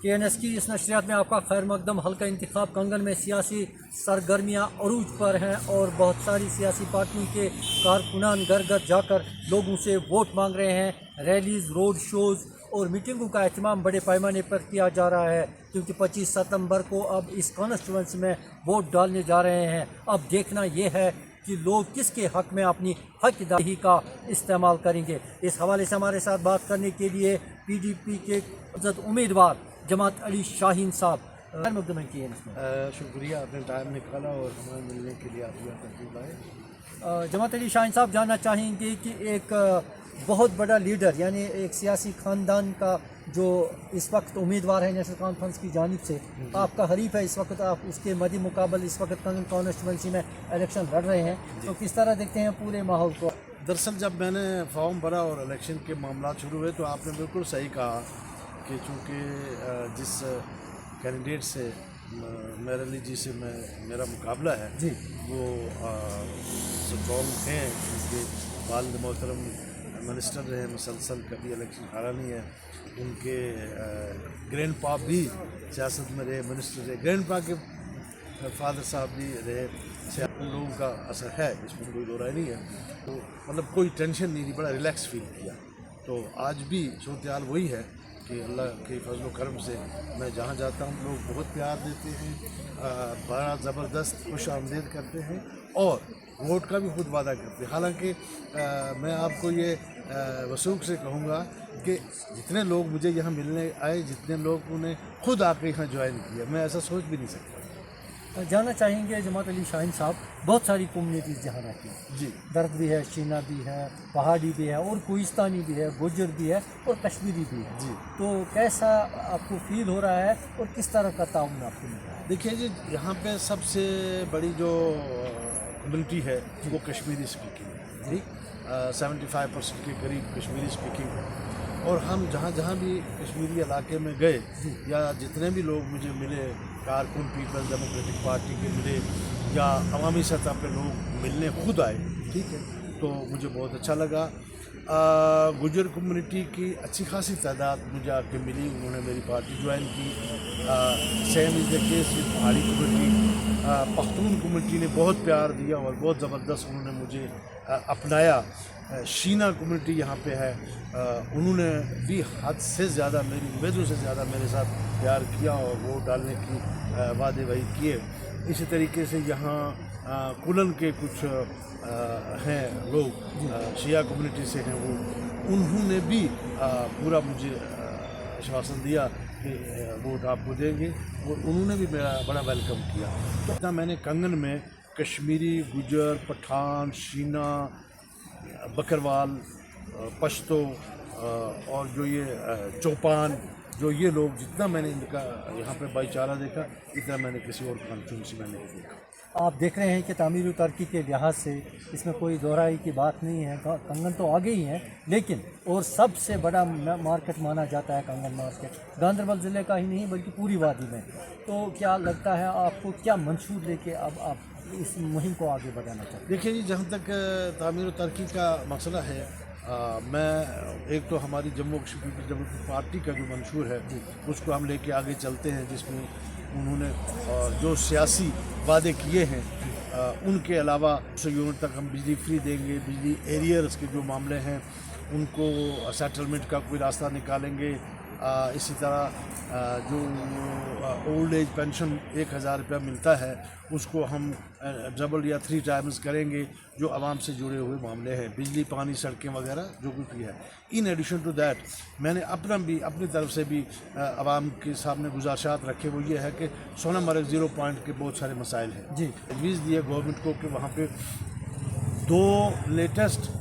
KNS की इस नशरियात में आपका खैर मकदम। हल्का इंतखाब कंगन में सियासी सरगर्मियाँ अरूज पर हैं और बहुत सारी सियासी पार्टियों के कारकुनान घर घर जाकर लोगों से वोट मांग रहे हैं। रैलीज़, रोड शोज़ और मीटिंगों का अहतमाम बड़े पैमाने पर किया जा रहा है, क्योंकि 25 सितंबर को अब इस कॉन्स्टिट्यूंसी में वोट डालने जा रहे हैं। अब देखना यह है कि लोग किसके हक़ में अपनी हक़दारी का इस्तेमाल करेंगे। इस हवाले से हमारे साथ बात करने के लिए PDP के नामज़द उम्मीदवार जमात अली शाहीन साहब मुक़दमे किए हैं। शुक्रिया, आपने टाइम निकाला और हमें मिलने के लिए आप यहाँ तशरीफ़ लाए। जमात अली शाहीन साहब, जानना चाहेंगे कि एक बहुत बड़ा लीडर यानी एक सियासी ख़ानदान का जो इस वक्त उम्मीदवार है नेशनल कॉन्फ्रेंस की जानिब से, आपका हरीफ है इस वक्त, आप उसके मद्दे मुकाबल इस वक्त कंगन कॉन्स्टिट्यूंसी में इलेक्शन लड़ रहे हैं, तो किस तरह देखते हैं पूरे माहौल को? दरअसल जब मैंने फॉर्म भरा और इलेक्शन के मामला शुरू हुए तो आपने बिल्कुल सही कहा कि चूँकि जिस कैंडिडेट से मेरे अली जी से मेरा मुकाबला है जी, वो स्ट्रॉन्ग हैं, उनके वालिद मोहतरम मिनिस्टर रहे मुसलसल, कभी इलेक्शन हारा नहीं है। उनके ग्रैंड पा भी सियासत में रहे, मिनिस्टर रहे, ग्रैंड पा के फादर साहब भी रहे। लोगों का असर है, इसमें कोई दो राय नहीं है। तो मतलब कोई टेंशन नहीं थी, बड़ा रिलैक्स फील किया। तो आज भी सूरत हाल वही है कि अल्लाह के फजल करम से मैं जहाँ जाता हूँ लोग बहुत प्यार देते हैं, बड़ा ज़बरदस्त खुश आमदीद करते हैं और वोट का भी खुद वादा करते हैं। हालांकि मैं आपको ये वसूख से कहूँगा कि जितने लोग मुझे यहाँ मिलने आए, जितने लोग उन्हें खुद आके यहाँ ज्वाइन किया, मैं ऐसा सोच भी नहीं सकता। जानना चाहेंगे जमात अली शाहीन साहब, बहुत सारी कम्युनिटीज़ जहाँ रहती हैं जी, दर्द भी है, शीना भी है, पहाड़ी भी है और कोहिस्तानी भी है, गुज्जर भी है और कश्मीरी भी है जी। तो कैसा आपको फील हो रहा है और किस तरह का ताउन आपको मिल रहा है? देखिए जी, यहाँ पे सबसे बड़ी जो कम्युनिटी है वो कश्मीरी स्पीकिंग है जी। 75% के करीब कश्मीरी स्पीकिंग। और हम जहाँ जहाँ भी कश्मीरी इलाके में गए या जितने भी लोग मुझे मिले, कारकुन पीपल्स डेमोक्रेटिक पार्टी के मिले या अवामी सतह पे लोग मिलने खुद आए, ठीक है, तो मुझे बहुत अच्छा लगा। गुजर कम्युनिटी की अच्छी खासी तादाद मुझे आके मिली, उन्होंने मेरी पार्टी ज्वाइन की। Same is the case with पहाड़ी कम्युनिटी। पख्तून कम्युनिटी ने बहुत प्यार दिया और बहुत ज़बरदस्त उन्होंने मुझे अपनाया। शीना कम्युनिटी यहाँ पे है, उन्होंने भी हद से ज़्यादा, मेरी उम्मीदों से ज़्यादा मेरे साथ प्यार किया और वोट डालने की वादे वही किए। इसी तरीके से यहाँ कुलन के कुछ हैं लोग, शिया कम्युनिटी से हैं, वो उन्होंने भी पूरा मुझे आश्वासन दिया कि वोट आपको देंगे और उन्होंने भी मेरा बड़ा वेलकम किया। तो इतना मैंने कंगन में कश्मीरी, गुजर, पठान, शीना, बकरवाल, पश्तो और जो ये चौपान, जो ये लोग, जितना मैंने इनका यहाँ पे भाईचारा देखा इतना मैंने किसी और कॉन्स्टिट्यूंसी में नहीं देखा। आप देख रहे हैं कि तामीर व तरक्की के लिहाज से इसमें कोई दोहराई की बात नहीं है। कंगन तो आगे ही है, लेकिन और सबसे बड़ा मार्केट माना जाता है कंगन मार्केट, गांधरबल ज़िले का ही नहीं बल्कि पूरी वादी में। तो क्या लगता है आपको, क्या मंशूर लेके अब आप इस मुहिम को आगे बढ़ाना चाहते हैं? देखिए जी, जहाँ तक तामीर व तरक्की का मसला है, मैं एक तो हमारी जम्मू कश्मीर डेमोक्रेटिक पार्टी का जो मंशूर है उसको हम लेके आगे चलते हैं, जिसमें उन्होंने जो सियासी वादे किए हैं उनके अलावा 100 यूनिट तक हम बिजली फ्री देंगे, बिजली एरियर्स के जो मामले हैं उनको सेटलमेंट का कोई रास्ता निकालेंगे। इसी तरह जो ओल्ड एज पेंशन 1000 रुपया मिलता है उसको हम डबल या 3 टाइम्स करेंगे, जो आवाम से जुड़े हुए मामले हैं, बिजली, पानी, सड़कें वगैरह जो कुछ भी है। इन एडिशन टू दैट मैंने अपनी तरफ से भी आवाम के सामने गुजारिशात रखे, वो ये है कि सोनामर्ग 0 पॉइंट के बहुत सारे मसाइल हैं जी। तजवीज़ दिए गवर्नमेंट को कि वहाँ पे 2 latest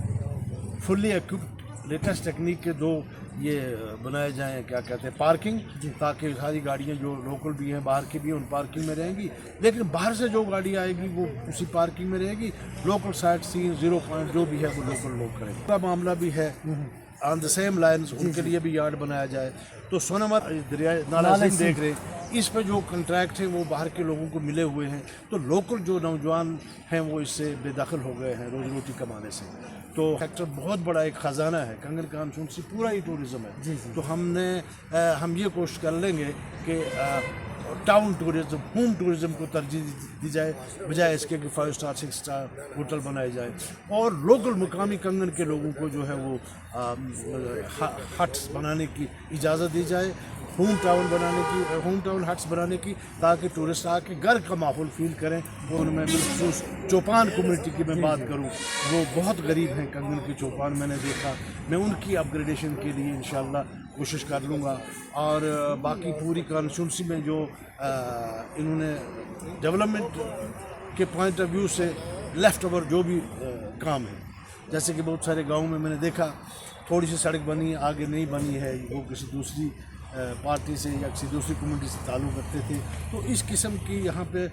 fully equipped latest technique के 2 ये बनाए जाएँ, क्या कहते हैं, पार्किंग, ताकि सारी गाड़ियाँ जो लोकल भी हैं, बाहर की भी हैं, उन पार्किंग में रहेंगी, लेकिन बाहर से जो गाड़ी आएगी वो उसी पार्किंग में रहेगी। लोकल साइट सीन 0 पॉइंट जो भी है वो लोकल लोग करेंगे। का मामला भी है ऑन द सेम लाइन्स, उनके लिए भी यार्ड बनाया जाए। तो सोनामर्ग दरिया नाला सिंह देख रहे हैं, इस पर जो कॉन्ट्रैक्ट है वो बाहर के लोगों को मिले हुए हैं, तो लोकल जो नौजवान हैं वो इससे बेदखल हो गए हैं रोज़ी रोटी कमाने से। تو سیکٹر بہت بڑا ایک خزانہ ہے کنگن کانسٹیچوئنسی، پورا ہی ٹورزم ہے. تو ہم یہ کوشش کر لیں گے کہ ٹاؤن ٹورزم، ہوم ٹورزم کو ترجیح دی جائے بجائے اس کے کہ 5 اسٹار 6 اسٹار ہوٹل بنائے جائے، اور لوکل مقامی کنگن کے لوگوں کو جو ہے وہ ہٹس بنانے کی اجازت دی جائے، ہوم ٹاؤن ہٹس بنانے کی، تاکہ ٹورسٹ آ کے گھر کا ماحول فیل کریں. اور میں بالخصوص چوپان کمیونٹی کی میں بات کروں، وہ بہت غریب ہیں کنگن کے چوپان، میں نے دیکھا، میں ان کی اپ گریڈیشن کے لیے انشاءاللہ کوشش کر لوں گا. اور باقی پوری کانسٹیچوئنسی میں جو انہوں نے ڈیولپمنٹ کے پوائنٹ آف ویو سے لیفٹ اوور جو بھی کام ہے، جیسے کہ بہت سارے گاؤں میں نے دیکھا تھوڑی سی سڑک بنی آگے نہیں بنی ہے، وہ کسی دوسری پارٹی سے یا کسی دوسری کمیونٹی سے تعلق رکھتے تھے. تو اس قسم کی یہاں پہ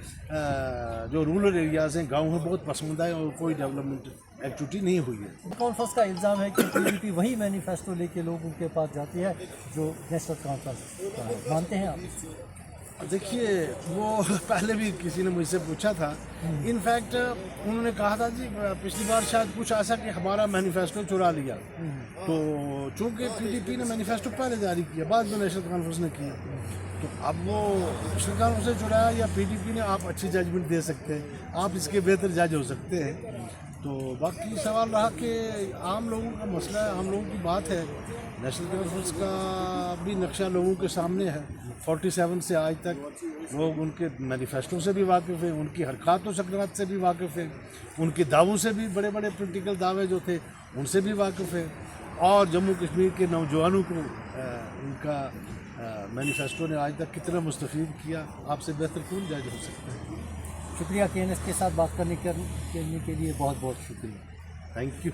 جو رورل ایریاز ہیں، گاؤں ہیں، بہت پسند آئے اور کوئی ڈیولپمنٹ ایکٹیویٹی نہیں ہوئی ہے. کانفرنس کا الزام ہے کہ PDP وہی مینیفیسٹو لے کے لوگوں کے پاس جاتی ہے جو نیشنل کانفرنس کا ہے. مانتے ہیں آپ؟ دیکھیے، وہ پہلے بھی کسی نے مجھ سے پوچھا تھا، انفیکٹ انہوں نے کہا تھا جی پچھلی بار شاید کچھ ایسا کہ ہمارا مینیفیسٹو چرا لیا. تو چونکہ PDP نے مینیفیسٹو پہلے جاری کیا، بعد میں نیشنل کانفرنس نے کیا، تو اب وہ نیشنل کانفرنس نے چرایا یا PDP نے، آپ اچھی ججمنٹ دے سکتے ہیں، آپ اس کے بہتر جج ہو سکتے ہیں. تو باقی سوال رہا کہ عام لوگوں کا مسئلہ ہے، عام لوگوں کی بات ہے. نیشنل کانفرنس کا بھی نقشہ لوگوں کے سامنے ہے. 47 سے آج تک لوگ ان کے مینیفیسٹو سے بھی واقف ہیں، ان کی حرکات و سکنات سے بھی واقف ہیں، ان کے دعووں سے بھی، بڑے بڑے پولیٹیکل دعوے جو تھے ان سے بھی واقف ہیں. اور جموں کشمیر کے نوجوانوں کو ان کا مینیفیسٹو نے آج تک کتنا مستفید کیا، آپ سے بہتر کون جج ہو سکتا ہے. شکریہ KNS کے ساتھ بات کرنے کے لیے، بہت بہت شکریہ. Thank you.